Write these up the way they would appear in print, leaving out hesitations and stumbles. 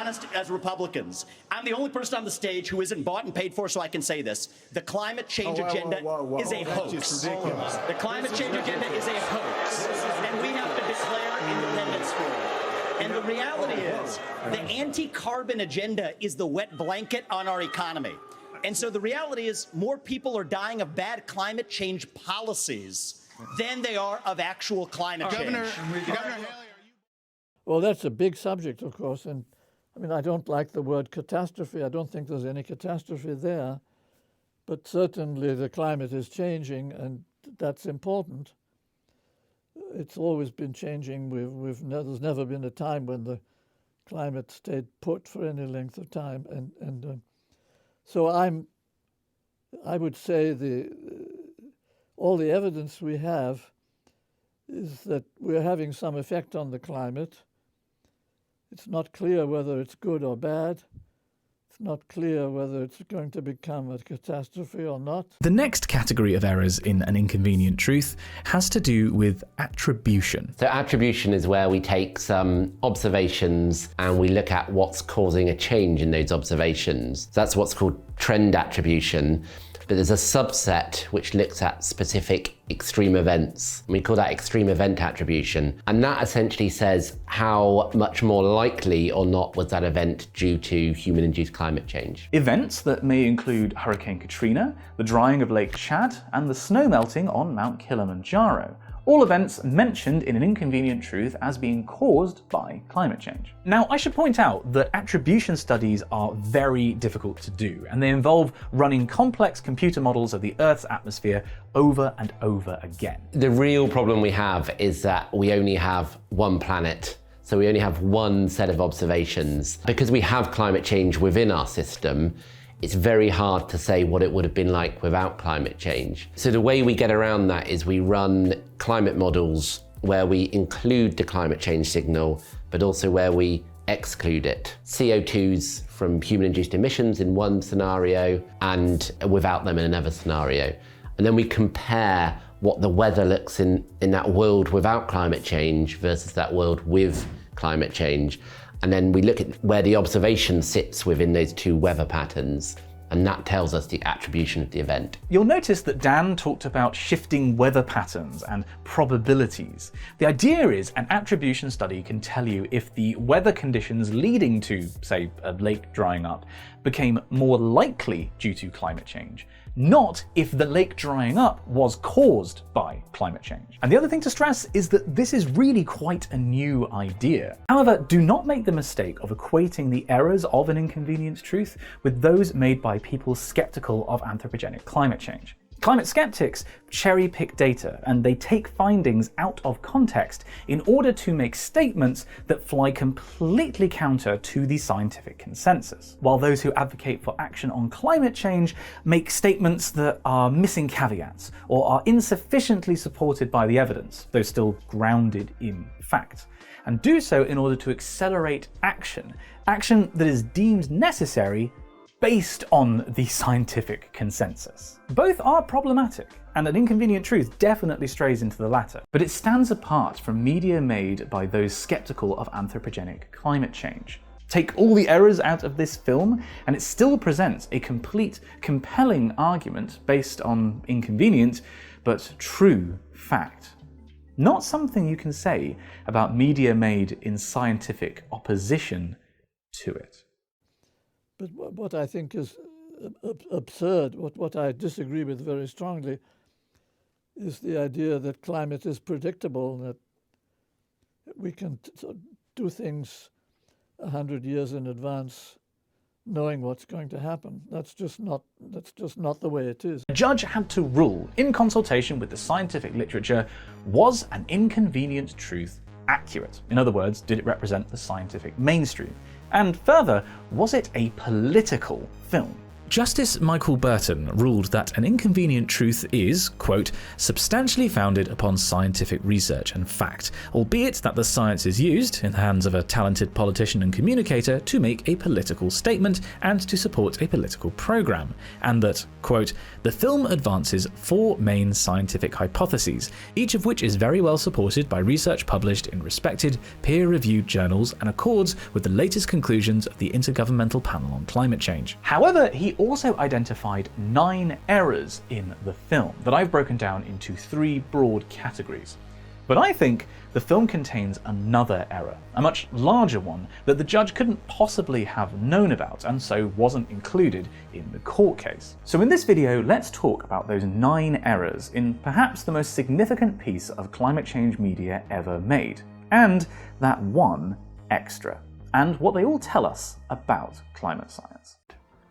honest, as Republicans, I'm the only person on the stage who isn't bought and paid for, so I can say this. The climate change agenda is a hoax. The climate change agenda is a hoax, and we have to declare independence for it. And the reality is, the anti-carbon agenda is the wet blanket on our economy. And so the reality is, more people are dying of bad climate change policies than they are of actual climate change. Governor Haley, Well, that's a big subject, of course, and I mean, I don't like the word catastrophe. I don't think there's any catastrophe there, but certainly the climate is changing, and that's important. It's always been changing. There's never been a time when the climate stayed put for any length of time, and so I would say all the evidence we have is that we're having some effect on the climate. It's not clear whether it's good or bad. It's not clear whether it's going to become a catastrophe or not. The next category of errors in an inconvenient truth has to do with attribution. So attribution is where we take some observations and we look at what's causing a change in those observations. So that's what's called trend attribution. But there's a subset which looks at specific extreme events. We call that extreme event attribution. And that essentially says how much more likely or not was that event due to human-induced climate change. Events that may include Hurricane Katrina, the drying of Lake Chad, and the snow melting on Mount Kilimanjaro. All events mentioned in an inconvenient truth as being caused by climate change. Now, I should point out that attribution studies are very difficult to do, and they involve running complex computer models of the Earth's atmosphere over and over again. The real problem we have is that we only have one planet. So we only have one set of observations. Because we have climate change within our system, it's very hard to say what it would have been like without climate change. So the way we get around that is we run climate models where we include the climate change signal, but also where we exclude it. CO2s from human-induced emissions in one scenario and without them in another scenario. And then we compare what the weather looks in that world without climate change versus that world with climate change. And then we look at where the observation sits within those two weather patterns, and that tells us the attribution of the event. You'll notice that Dan talked about shifting weather patterns and probabilities. The idea is an attribution study can tell you if the weather conditions leading to, say, a lake drying up became more likely due to climate change, not if the lake drying up was caused by climate change. And the other thing to stress is that this is really quite a new idea. However, do not make the mistake of equating the errors of an inconvenient truth with those made by people skeptical of anthropogenic climate change. Climate skeptics cherry-pick data, and they take findings out of context in order to make statements that fly completely counter to the scientific consensus, while those who advocate for action on climate change make statements that are missing caveats or are insufficiently supported by the evidence, though still grounded in fact, and do so in order to accelerate action that is deemed necessary based on the scientific consensus. Both are problematic, and an inconvenient truth definitely strays into the latter, but it stands apart from media made by those skeptical of anthropogenic climate change. Take all the errors out of this film, and it still presents a complete, compelling argument based on inconvenient, but true fact. Not something you can say about media made in scientific opposition to it. But what I think is absurd, what I disagree with very strongly, is the idea that climate is predictable, that we can do things 100 years in advance, knowing what's going to happen. That's just not the way it is. A judge had to rule, in consultation with the scientific literature, was an inconvenient truth accurate? In other words, did it represent the scientific mainstream? And further, was it a political film? Justice Michael Burton ruled that an inconvenient truth is, quote, substantially founded upon scientific research and fact, albeit that the science is used, in the hands of a talented politician and communicator, to make a political statement and to support a political program, and that, quote, the film advances 4 main scientific hypotheses, each of which is very well supported by research published in respected, peer-reviewed journals and accords with the latest conclusions of the Intergovernmental Panel on Climate Change. However, he also identified 9 errors in the film that I've broken down into 3 broad categories. But I think the film contains another error, a much larger one that the judge couldn't possibly have known about and so wasn't included in the court case. So in this video, let's talk about those 9 errors in perhaps the most significant piece of climate change media ever made, and that one extra, and what they all tell us about climate science.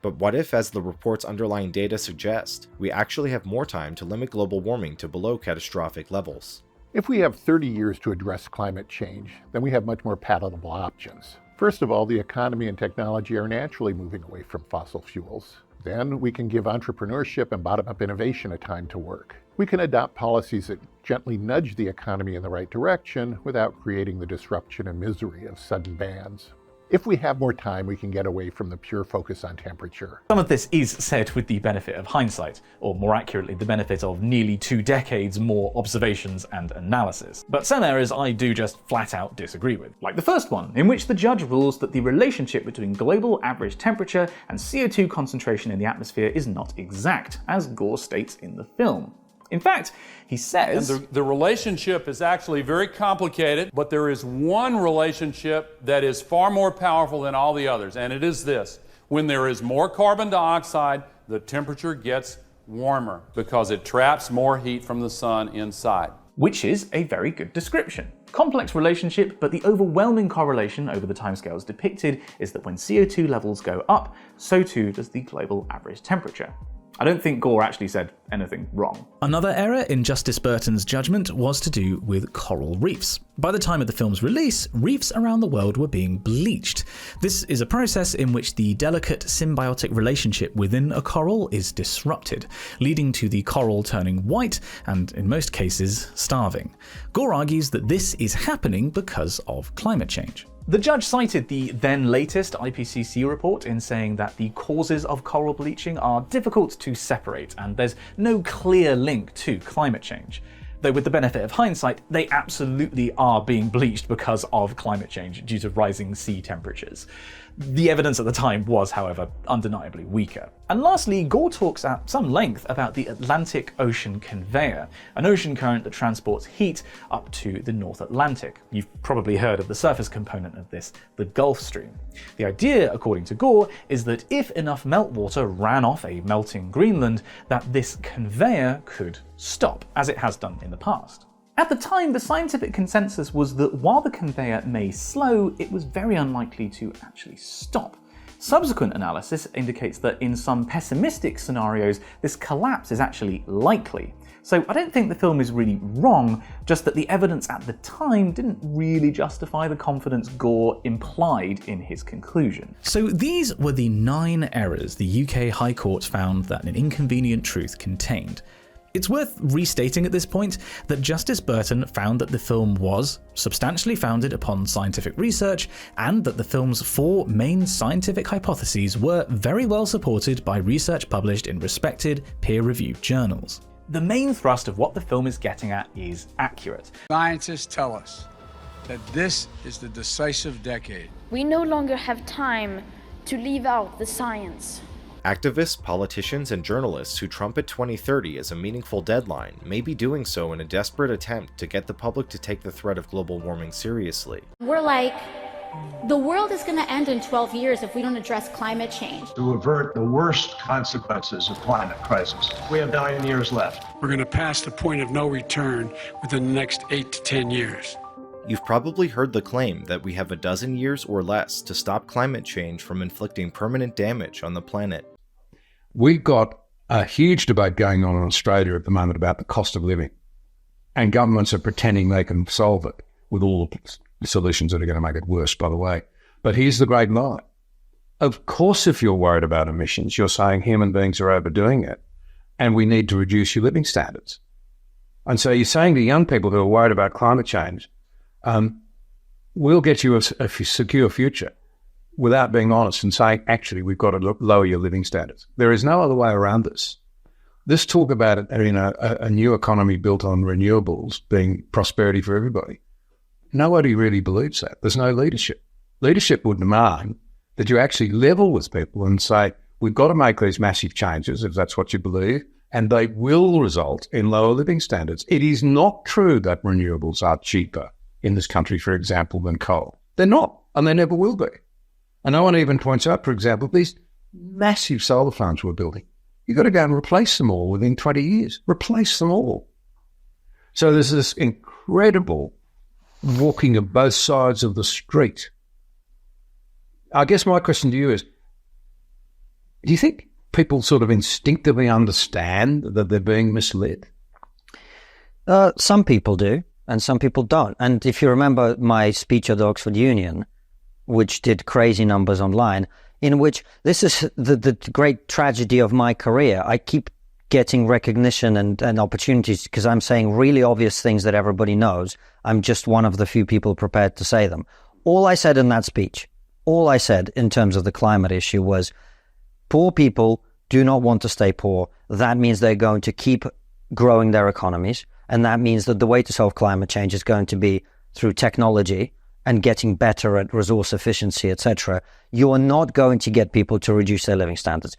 But what if, as the report's underlying data suggest, we actually have more time to limit global warming to below catastrophic levels? If we have 30 years to address climate change, then we have much more palatable options. First of all, the economy and technology are naturally moving away from fossil fuels. Then we can give entrepreneurship and bottom-up innovation a time to work. We can adopt policies that gently nudge the economy in the right direction without creating the disruption and misery of sudden bans. If we have more time, we can get away from the pure focus on temperature. Some of this is said with the benefit of hindsight, or more accurately, the benefit of nearly 2 decades more observations and analysis. But some errors I do just flat out disagree with. Like the first one, in which the judge rules that the relationship between global average temperature and CO2 concentration in the atmosphere is not exact, as Gore states in the film. In fact, he says... And the relationship is actually very complicated, but there is one relationship that is far more powerful than all the others, and it is this. When there is more carbon dioxide, the temperature gets warmer because it traps more heat from the sun inside. Which is a very good description. Complex relationship, but the overwhelming correlation over the timescales depicted is that when CO2 levels go up, so too does the global average temperature. I don't think Gore actually said anything wrong. Another error in Justice Burton's judgment was to do with coral reefs. By the time of the film's release, reefs around the world were being bleached. This is a process in which the delicate symbiotic relationship within a coral is disrupted, leading to the coral turning white and, in most cases, starving. Gore argues that this is happening because of climate change. The judge cited the then latest IPCC report in saying that the causes of coral bleaching are difficult to separate and there's no clear link to climate change. Though with the benefit of hindsight, they absolutely are being bleached because of climate change due to rising sea temperatures. The evidence at the time was, however, undeniably weaker. And lastly, Gore talks at some length about the Atlantic Ocean Conveyor, an ocean current that transports heat up to the North Atlantic. You've probably heard of the surface component of this, the Gulf Stream. The idea, according to Gore, is that if enough meltwater ran off a melting Greenland, that this conveyor could stop, as it has done in the past. At the time, the scientific consensus was that while the conveyor may slow, it was very unlikely to actually stop. Subsequent analysis indicates that in some pessimistic scenarios, this collapse is actually likely. So I don't think the film is really wrong, just that the evidence at the time didn't really justify the confidence Gore implied in his conclusion. So these were the 9 errors the UK High Court found that an inconvenient truth contained. It's worth restating at this point that Justice Burton found that the film was substantially founded upon scientific research and that the film's 4 main scientific hypotheses were very well supported by research published in respected, peer-reviewed journals. The main thrust of what the film is getting at is accurate. Scientists tell us that this is the decisive decade. We no longer have time to leave out the science. Activists, politicians, and journalists who trumpet 2030 as a meaningful deadline may be doing so in a desperate attempt to get the public to take the threat of global warming seriously. We're like, the world is going to end in 12 years if we don't address climate change. To avert the worst consequences of climate crisis, we have 9 years left. We're going to pass the point of no return within the next 8 to 10 years. You've probably heard the claim that we have a dozen years or less to stop climate change from inflicting permanent damage on the planet. We've got a huge debate going on in Australia at the moment about the cost of living, and governments are pretending they can solve it with all the solutions that are going to make it worse, by the way. But here's the great lie. Of course, if you're worried about emissions, you're saying human beings are overdoing it and we need to reduce your living standards. And so you're saying to young people who are worried about climate change, we'll get you a secure future, without being honest and saying, actually, we've got to lower your living standards. There is no other way around this. This talk about a new economy built on renewables being prosperity for everybody, nobody really believes that. There's no leadership. Leadership would demand that you actually level with people and say, we've got to make these massive changes, if that's what you believe, and they will result in lower living standards. It is not true that renewables are cheaper in this country, for example, than coal. They're not, and they never will be. And no one even points out, for example, these massive solar farms we're building. You've got to go and replace them all within 20 years. Replace them all. So there's this incredible walking of both sides of the street. I guess my question to you is, do you think people sort of instinctively understand that they're being misled? Some people do, and some people don't. And if you remember my speech at the Oxford Union, which did crazy numbers online, in which this is the great tragedy of my career. I keep getting recognition and opportunities because I'm saying really obvious things that everybody knows. I'm just one of the few people prepared to say them. All I said in that speech, all I said in terms of the climate issue was, poor people do not want to stay poor. That means they're going to keep growing their economies. And that means that the way to solve climate change is going to be through technology and getting better at resource efficiency, etc. You are not going to get people to reduce their living standards.